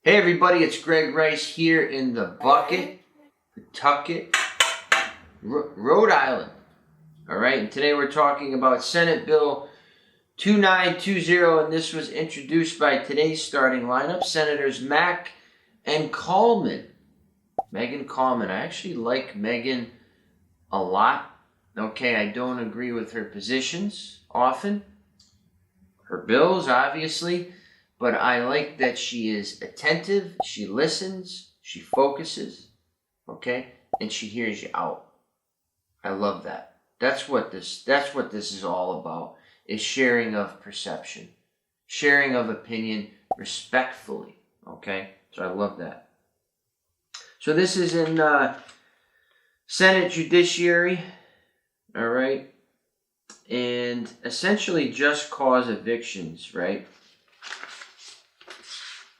Hey everybody, it's Greg Rice here in the bucket, Pawtucket, Rhode Island. Alright, and today we're talking about Senate Bill 2920, and this was introduced by today's starting lineup, Senators Mack and Kallman. Meghan Kallman. I actually like Meghan a lot. Okay, I don't agree with her positions often. Her bills, obviously. But I like that she is attentive, she listens, she focuses, okay, and she hears you out. I love that. That's what this is all about, is sharing of perception, sharing of opinion respectfully, okay? So I love that. So this is in Senate Judiciary, all right? And essentially just cause evictions, right?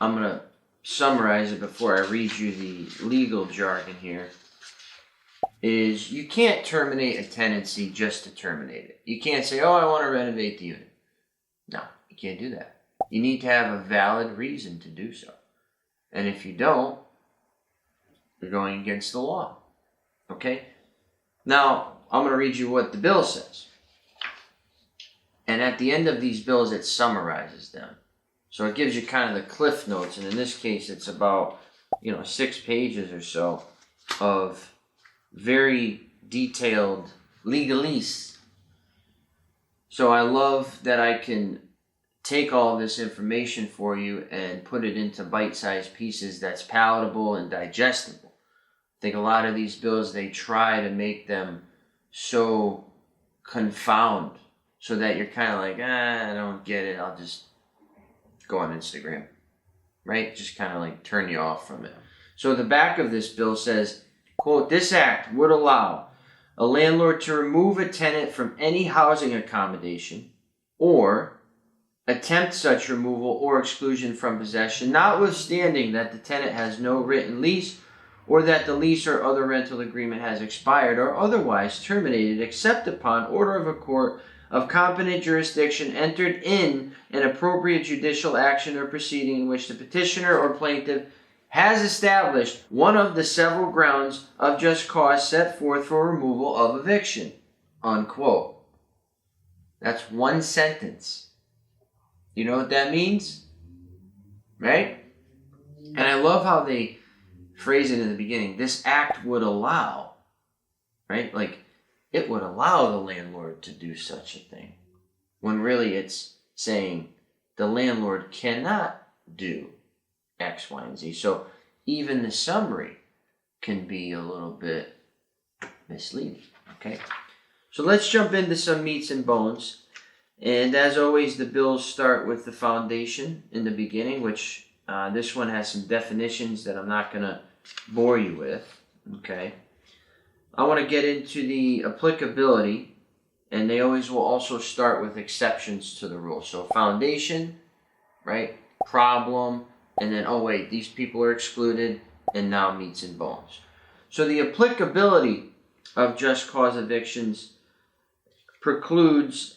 I'm going to summarize it before I read you the legal jargon here, is you can't terminate a tenancy just to terminate it. You can't say, oh, I want to renovate the unit. No, you can't do that. You need to have a valid reason to do so. And if you don't, you're going against the law. Okay? Now, I'm going to read you what the bill says. And at the end of these bills, it summarizes them. So it gives you kind of the cliff notes, and in this case, it's about 6 pages or so of very detailed legalese. So I love that I can take all this information for you and put it into bite-sized pieces that's palatable and digestible. I think a lot of these bills, they try to make them so confound, so that you're kind of like, I don't get it, I'll just go on Instagram, right? Just kind of like turn you off from it. So the back of this bill says, quote, this act would allow a landlord to remove a tenant from any housing accommodation or attempt such removal or exclusion from possession, notwithstanding that the tenant has no written lease or that the lease or other rental agreement has expired or otherwise terminated, except upon order of a court of competent jurisdiction entered in an appropriate judicial action or proceeding in which the petitioner or plaintiff has established one of the several grounds of just cause set forth for removal of eviction, unquote. That's one sentence. You know what that means? Right? And I love how they phrase it in the beginning. This act would allow, right? Like, it would allow the landlord to do such a thing, when really it's saying the landlord cannot do X, Y, and Z. So even the summary can be a little bit misleading, okay? So let's jump into some meats and bones. And as always, the bills start with the foundation in the beginning, which this one has some definitions that I'm not going to bore you with, okay? I want to get into the applicability, and they always will also start with exceptions to the rule. So foundation, right, problem, and then, oh wait, these people are excluded, and now meats and bones. So the applicability of just cause evictions excludes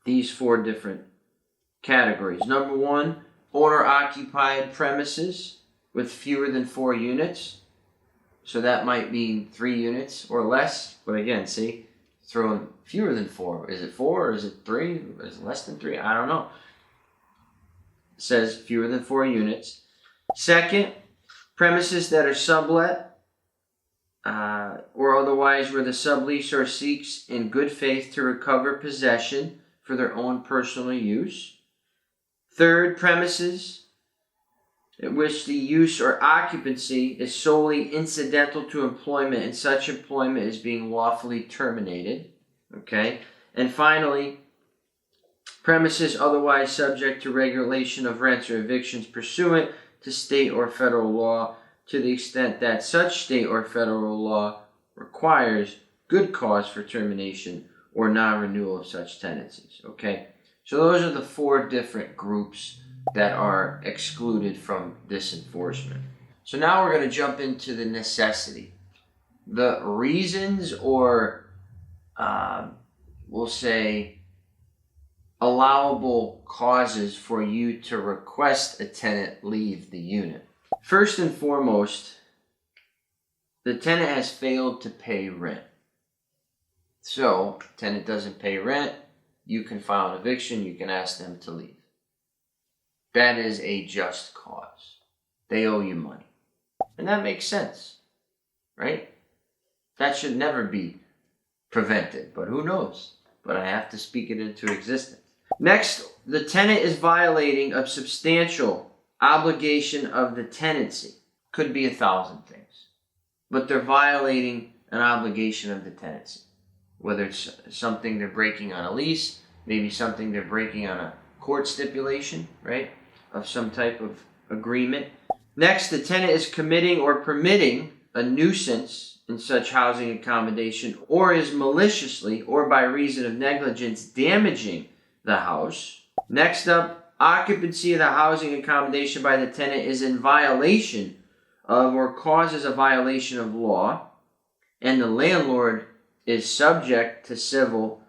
these 4 different categories. Number 1, owner-occupied premises with fewer than 4 units. So that might mean 3 units or less. But again, see, throwing fewer than 4. Is it 4 or is it 3? Is it less than 3? I don't know. It says fewer than 4 units. Second, premises that are sublet or otherwise where the subleaser seeks in good faith to recover possession for their own personal use. Third, premises in which the use or occupancy is solely incidental to employment and such employment is being lawfully terminated. Okay? And finally, premises otherwise subject to regulation of rents or evictions pursuant to state or federal law to the extent that such state or federal law requires good cause for termination or non-renewal of such tenancies. Okay? So those are the 4 different groups that are excluded from this enforcement. So now we're going to jump into the necessity. The reasons, or we'll say allowable causes for you to request a tenant leave the unit. First and foremost, the tenant has failed to pay rent. So, tenant doesn't pay rent, you can file an eviction, you can ask them to leave. That is a just cause. They owe you money. And that makes sense, right? That should never be prevented, but who knows? But I have to speak it into existence. Next, the tenant is violating a substantial obligation of the tenancy. Could be 1,000 things, but they're violating an obligation of the tenancy. Whether it's something they're breaking on a lease, maybe something they're breaking on a court stipulation, right, of some type of agreement. Next, the tenant is committing or permitting a nuisance in such housing accommodation, or is maliciously or by reason of negligence damaging the house. Next up, occupancy of the housing accommodation by the tenant is in violation of or causes a violation of law, and the landlord is subject to civil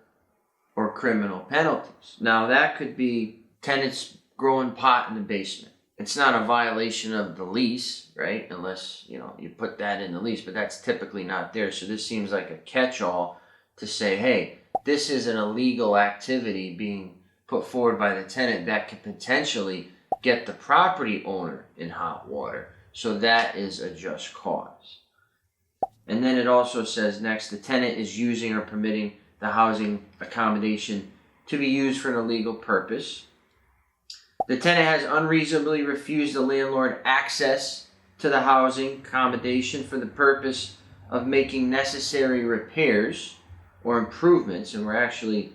or criminal penalties. Now that could be tenants growing pot in the basement. It's not a violation of the lease, right? Unless, you put that in the lease, but that's typically not there. So this seems like a catch-all to say, hey, this is an illegal activity being put forward by the tenant that could potentially get the property owner in hot water. So that is a just cause. And then it also says next, the tenant is using or permitting the housing accommodation to be used for an illegal purpose. The tenant has unreasonably refused the landlord access to the housing accommodation for the purpose of making necessary repairs or improvements. And we're actually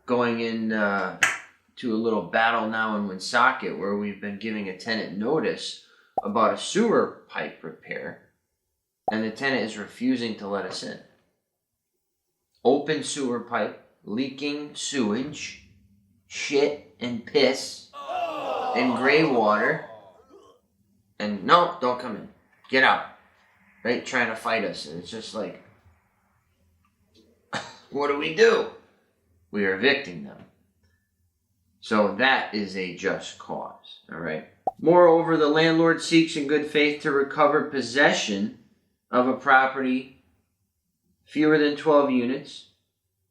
going in to a little battle now in Woonsocket where we've been giving a tenant notice about a sewer pipe repair, and the tenant is refusing to let us in. Open sewer pipe, leaking sewage, shit and piss, and gray water, and no, don't come in, get out, right? Trying to fight us, and it's just like, what do? We are evicting them. So that is a just cause, all right? Moreover, the landlord seeks in good faith to recover possession of a property fewer than 12 units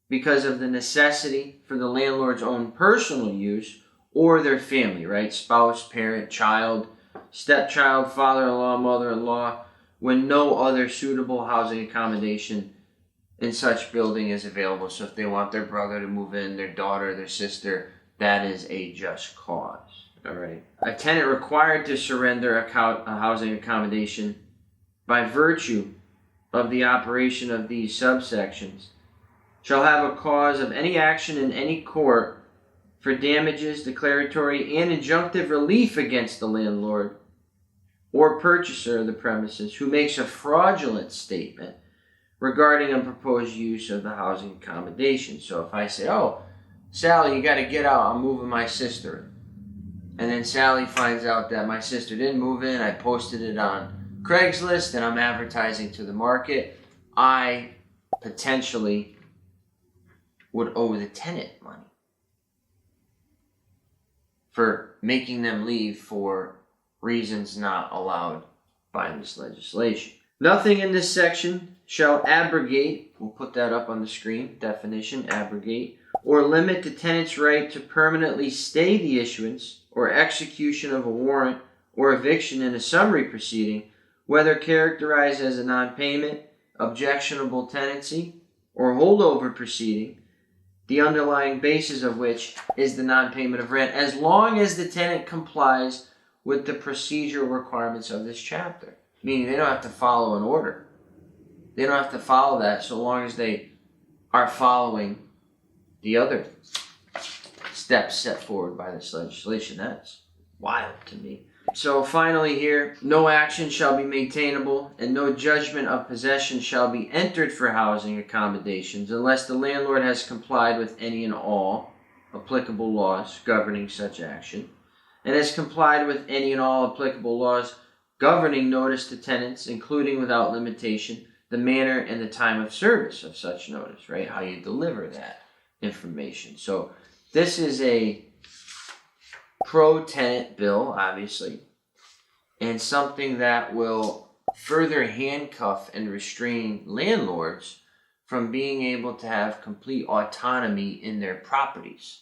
because of the necessity for the landlord's own personal use or their family, right? Spouse, parent, child, stepchild, father-in-law, mother-in-law, when no other suitable housing accommodation in such building is available. So if they want their brother to move in, their daughter, their sister, that is a just cause. All right. A tenant required to surrender a housing accommodation by virtue of the operation of these subsections shall have a cause of any action in any court for damages, declaratory, and injunctive relief against the landlord or purchaser of the premises who makes a fraudulent statement regarding a proposed use of the housing accommodation. So if I say, oh, Sally, you got to get out, I'm moving my sister in. And then Sally finds out that my sister didn't move in, I posted it on Craigslist, and I'm advertising to the market, I potentially would owe the tenant money for making them leave for reasons not allowed by this legislation. Nothing in this section shall abrogate, we'll put that up on the screen, definition, abrogate, or limit the tenant's right to permanently stay the issuance or execution of a warrant or eviction in a summary proceeding, whether characterized as a non-payment, objectionable tenancy, or holdover proceeding, the underlying basis of which is the non-payment of rent, as long as the tenant complies with the procedural requirements of this chapter. Meaning they don't have to follow an order. They don't have to follow that so long as they are following the other steps set forward by this legislation. That's wild to me. So finally here, no action shall be maintainable and no judgment of possession shall be entered for housing accommodations unless the landlord has complied with any and all applicable laws governing such action and has complied with any and all applicable laws governing notice to tenants, including without limitation the manner and the time of service of such notice, right? How you deliver that information. So This is a pro-tenant bill, obviously, and something that will further handcuff and restrain landlords from being able to have complete autonomy in their properties,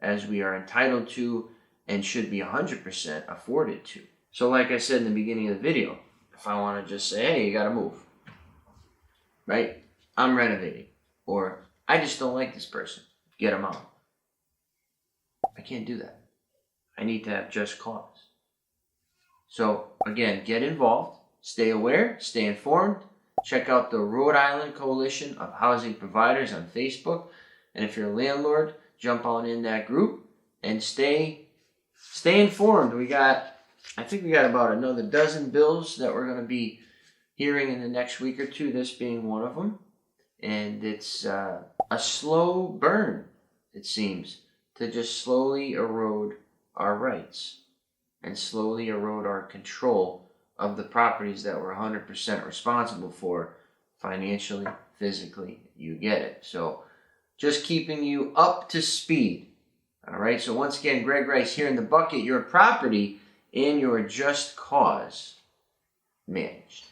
as we are entitled to and should be 100% afforded to. So like I said in the beginning of the video, if I want to just say, hey, you gotta move, right? I'm renovating, or I just don't like this person, get them out. I can't do that. I need to have just cause. So again, get involved, stay aware, stay informed. Check out the Rhode Island Coalition of Housing Providers on Facebook. And if you're a landlord, jump on in that group and stay informed. I think we got about another dozen bills that we're going to be hearing in the next week or two, this being one of them. And it's a slow burn, it seems, to just slowly erode our rights and slowly erode our control of the properties that we're 100% responsible for financially, physically, you get it. So just keeping you up to speed. All right, so once again, Greg Rice here in the bucket, your property and your just cause managed.